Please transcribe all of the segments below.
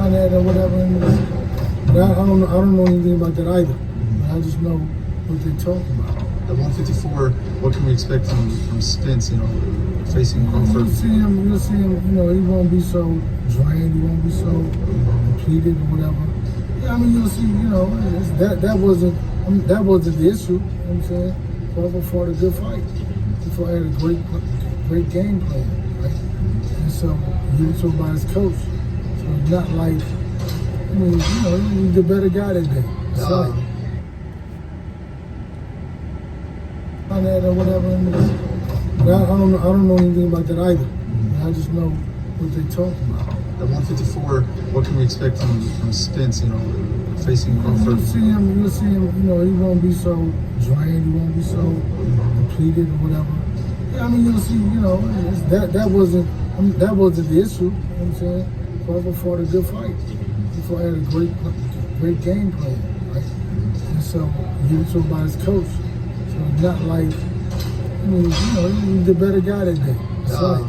on that or whatever. But I don't know anything about that either. I just know what they're talking about. At 154, what can we expect from Spence, facing Crawford? You'll see him, he won't be so drained, he won't be so depleted or whatever. Yeah, I mean, you'll see, that wasn't the issue, you know what I'm saying? Crawford fought a good fight. He fought had a great game plan, right? And so, he was told by his coach. So it's not like, he's the better guy that day. So, on that or whatever. But I don't know anything about that either. I just know what they're talking about. At 154, what can we expect from Spence, facing Crawford? You'll see him, he won't be so drained, he won't be so depleted or whatever. Yeah, I mean, you'll see, that wasn't the issue, you know what I'm saying? Crawford fought a good fight. He fought had a great game plan, right? And so he was told by his coach. So it's not like, he's the better guy that day. So,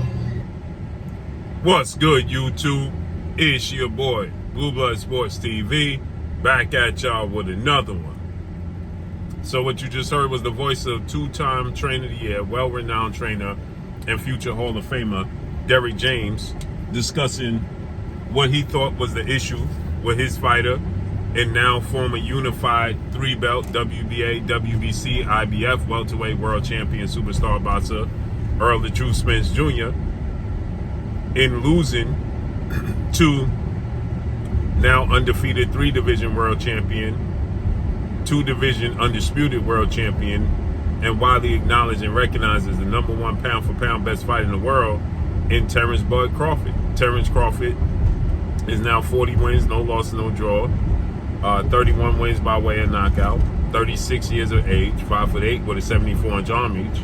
what's good, YouTube? It's your boy, Blue Blood Sports TV, back at y'all with another one. So what you just heard was the voice of two-time Trainer of the Year, well-renowned trainer, and future Hall of Famer, Derrick James, discussing what he thought was the issue with his fighter, and now former unified three-belt WBA, WBC, IBF welterweight world champion superstar boxer Errol the True Spence Jr. in losing to now undefeated 3-division world champion, 2-division undisputed world champion, and widely acknowledged and recognized as the #1 pound-for-pound best fighter in the world in Terrence Bud Crawford. Terrence Crawford is now 40 wins, no loss, no draw. 31 wins by way of knockout, 36 years of age, 5'8" with a 74-inch arm reach.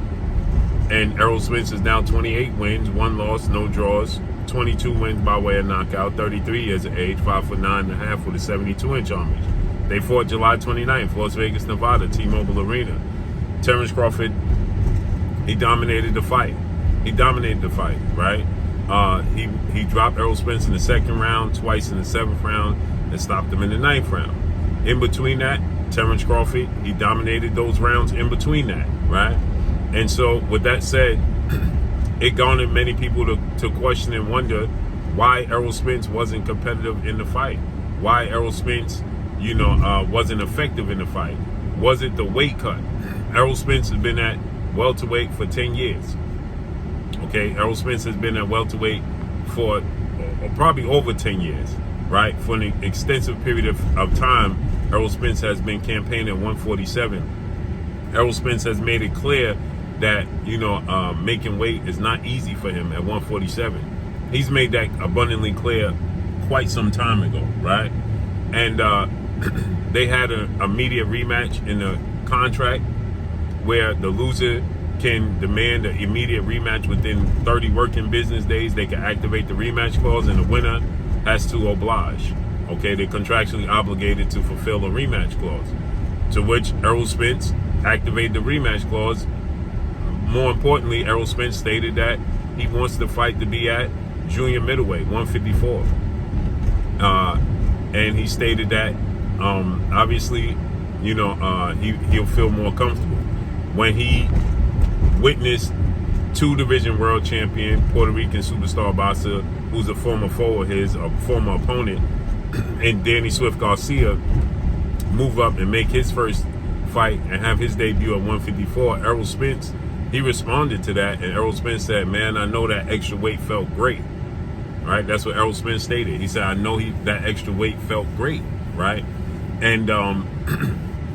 And Errol Spence is now 28 wins, 1 loss, no draws, 22 wins by way of knockout, 33 years of age, 5'9.5" with a 72-inch arm reach. They fought July 29th, Las Vegas, Nevada, T-Mobile Arena. Terrence Crawford, he dominated the fight. Right? He dropped Errol Spence in the 2nd round, twice in the 7th round, and stopped him in the 9th round. In between that, Terrence Crawford, he dominated those rounds in between that, right? And so, with that said, it garnered many people to question and wonder why Errol Spence wasn't competitive in the fight. Why Errol Spence, wasn't effective in the fight. Was it the weight cut? Errol Spence has been at welterweight for 10 years. Okay, Errol Spence has been at welterweight for probably over 10 years. Right? For an extensive period of time, Errol Spence has been campaigning at 147. Errol Spence has made it clear that, making weight is not easy for him at 147. He's made that abundantly clear quite some time ago, right? And they had an immediate rematch in the contract where the loser can demand an immediate rematch within 30 working business days. They can activate the rematch clause, and the winner has to oblige. Okay, they're contractually obligated to fulfill a rematch clause, to which Errol Spence activated the rematch clause. More importantly, Errol Spence stated that he wants the fight to be at junior middleweight, 154. And he stated that obviously, he'll feel more comfortable. When he witnessed 2-division world champion, Puerto Rican superstar boxer, who's a former foe of his, a former opponent, and Danny Swift Garcia move up and make his first fight and have his debut at 154, Errol Spence, he responded to that, and Errol Spence said, "Man, I know that extra weight felt great." Right? That's what Errol Spence stated. He said, "I know that extra weight felt great." Right? And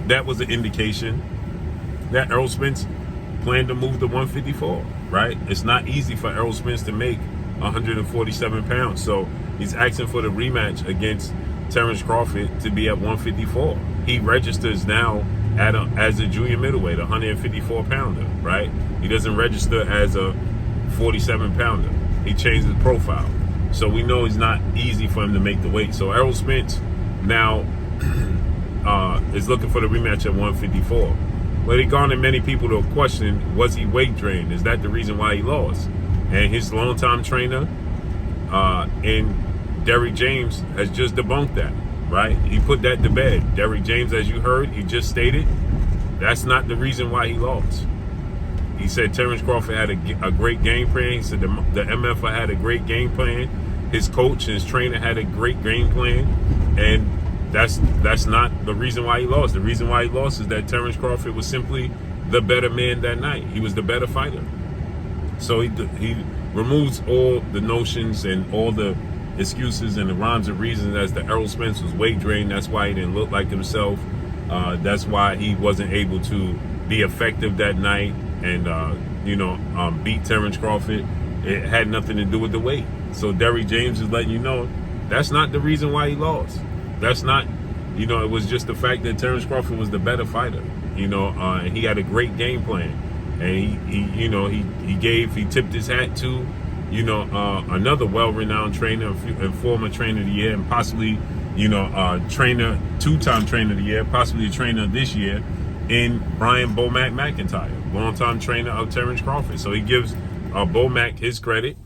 that was an indication that Errol Spence planned to move to 154. Right? It's not easy for Errol Spence to make 147 pounds. So he's asking for the rematch against Terrence Crawford to be at 154. He registers now as a junior middleweight, 154 pounder, right? He doesn't register as a 47 pounder. He changed his profile. So we know it's not easy for him to make the weight. So Errol Spence now is looking for the rematch at 154. But it garnered many people to question, was he weight drained? Is that the reason why he lost? And his longtime trainer and Derrick James has just debunked that, right? He put that to bed. Derrick James, as you heard, he just stated, that's not the reason why he lost. He said Terrence Crawford had a great game plan. He said the MF had a great game plan. His coach and his trainer had a great game plan. And that's not the reason why he lost. The reason why he lost is that Terrence Crawford was simply the better man that night. He was the better fighter. So he removes all the notions and all the excuses and the rhymes and reasons as to Errol Spence was weight drained. That's why he didn't look like himself. That's why he wasn't able to be effective that night and beat Terrence Crawford. It had nothing to do with the weight. So Derrick James is letting you know that's not the reason why he lost. That's not, it was just the fact that Terrence Crawford was the better fighter, and he had a great game plan. And he tipped his hat to, another well-renowned trainer and former trainer of the year, and possibly, trainer, two-time trainer of the year, possibly a trainer this year, in Brian Bomac McIntyre, longtime trainer of Terrence Crawford. So he gives Bomac his credit.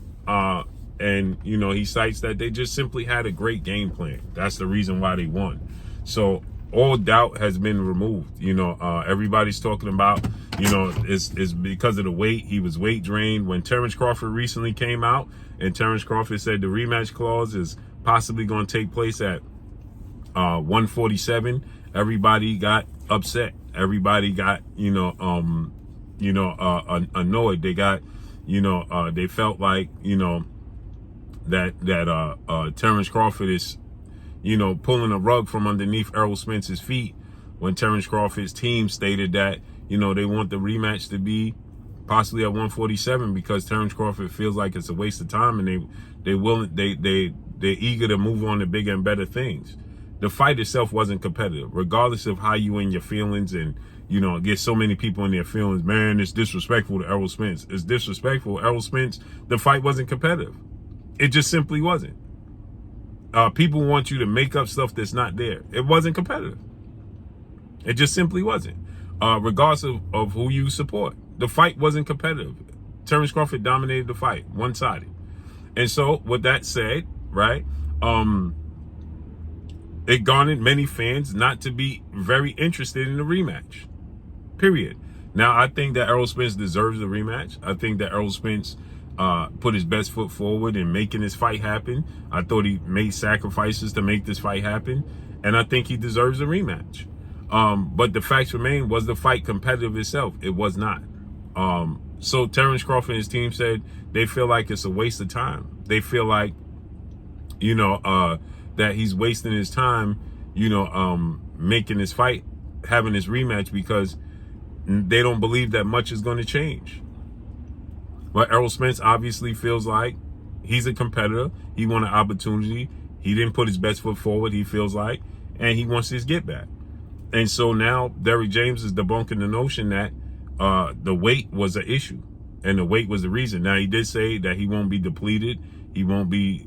And, he cites that they just simply had a great game plan. That's the reason why they won. So all doubt has been removed. Everybody's talking about, it's because of the weight. He was weight drained. When Terrence Crawford recently came out and Terrence Crawford said the rematch clause is possibly going to take place at 147, everybody got upset. Everybody got, annoyed. They got, they felt like, that Terrence Crawford is, pulling a rug from underneath Errol Spence's feet when Terrence Crawford's team stated that, they want the rematch to be possibly at 147 because Terrence Crawford feels like it's a waste of time and they're eager to move on to bigger and better things. The fight itself wasn't competitive, regardless of how you in your feelings and, get so many people in their feelings. Man, it's disrespectful to Errol Spence. It's disrespectful. Errol Spence, the fight wasn't competitive. It just simply wasn't. People want you to make up stuff that's not there. It wasn't competitive. It just simply wasn't. Regardless of who you support. The fight wasn't competitive. Terrence Crawford dominated the fight, one-sided. And so, with that said, right, it garnered many fans not to be very interested in the rematch. Period. Now, I think that Errol Spence deserves the rematch. I think that Errol Spence put his best foot forward in making this fight happen. I thought he made sacrifices to make this fight happen. And I think he deserves a rematch. But the facts remain, was the fight competitive itself? It was not. So Terrence Crawford and his team said they feel like it's a waste of time. They feel like, that he's wasting his time, making this fight, having this rematch because they don't believe that much is going to change. But Errol Spence obviously feels like he's a competitor. He won an opportunity. He didn't put his best foot forward, he feels like, and he wants his get back. And so now Derrick James is debunking the notion that the weight was an issue and the weight was the reason. Now, he did say that he won't be depleted. He won't be,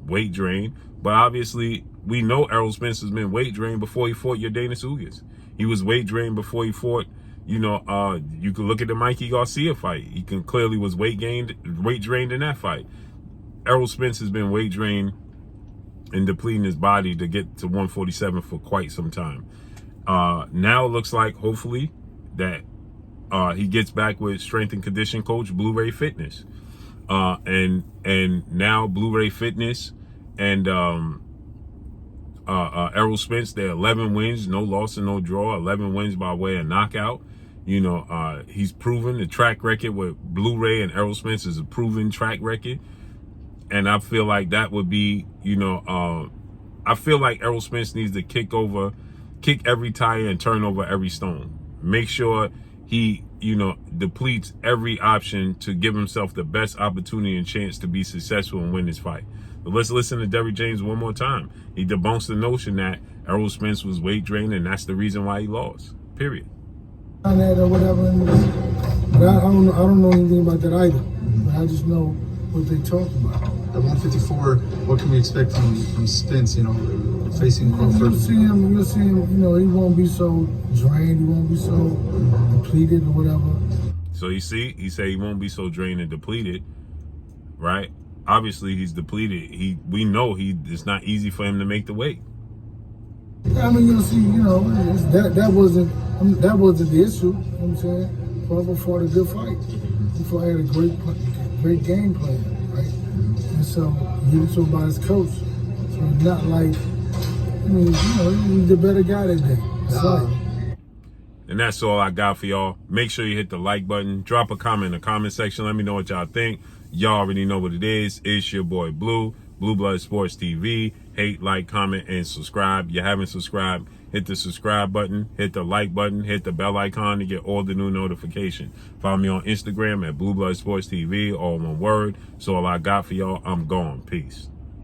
weight drained. But obviously, we know Errol Spence has been weight drained before he fought Yordenis Ugas. He was weight drained before he fought, you can look at the Mikey Garcia fight. He clearly was weight drained in that fight. Errol Spence has been weight drained and depleting his body to get to 147 for quite some time. Now it looks like, hopefully, that he gets back with strength and condition coach Blu-ray Fitness. And now Blu-ray Fitness and Errol Spence, they're 11 wins, no loss and no draw, 11 wins by way of knockout. He's proven the track record with Blu-ray and Errol Spence is a proven track record. And I feel like that would be, I feel like Errol Spence needs to kick every tire and turn over every stone. Make sure he, depletes every option to give himself the best opportunity and chance to be successful and win this fight. But let's listen to Derrick James one more time. He debunks the notion that Errol Spence was weight drained and that's the reason why he lost. Period. On that or whatever, but I don't know anything about that either. But I just know what they talk about. At 154, what can we expect from Spence? Facing Crawford. You'll see him. He won't be so drained. He won't be so depleted or whatever. So he said he won't be so drained and depleted, right? obviously he's depleted. We know it's not easy for him to make the weight. I mean, that wasn't the issue. You know what I'm saying? Crawford fought a good fight. He fought had a great game plan, right? And so he was told by his coach. So it's not like, he was the better guy that day. That's right. And that's all I got for y'all. Make sure you hit the like button. Drop a comment in the comment section. Let me know what y'all think. Y'all already know what it is. It's your boy Blue, Blue Blood Sports TV. Hate, like, comment, and subscribe. You haven't subscribed, hit the subscribe button, hit the like button, hit the bell icon to get all the new notifications. Follow me on Instagram at Blue Blood Sports TV, all one word. So all I got for y'all. I'm gone. Peace.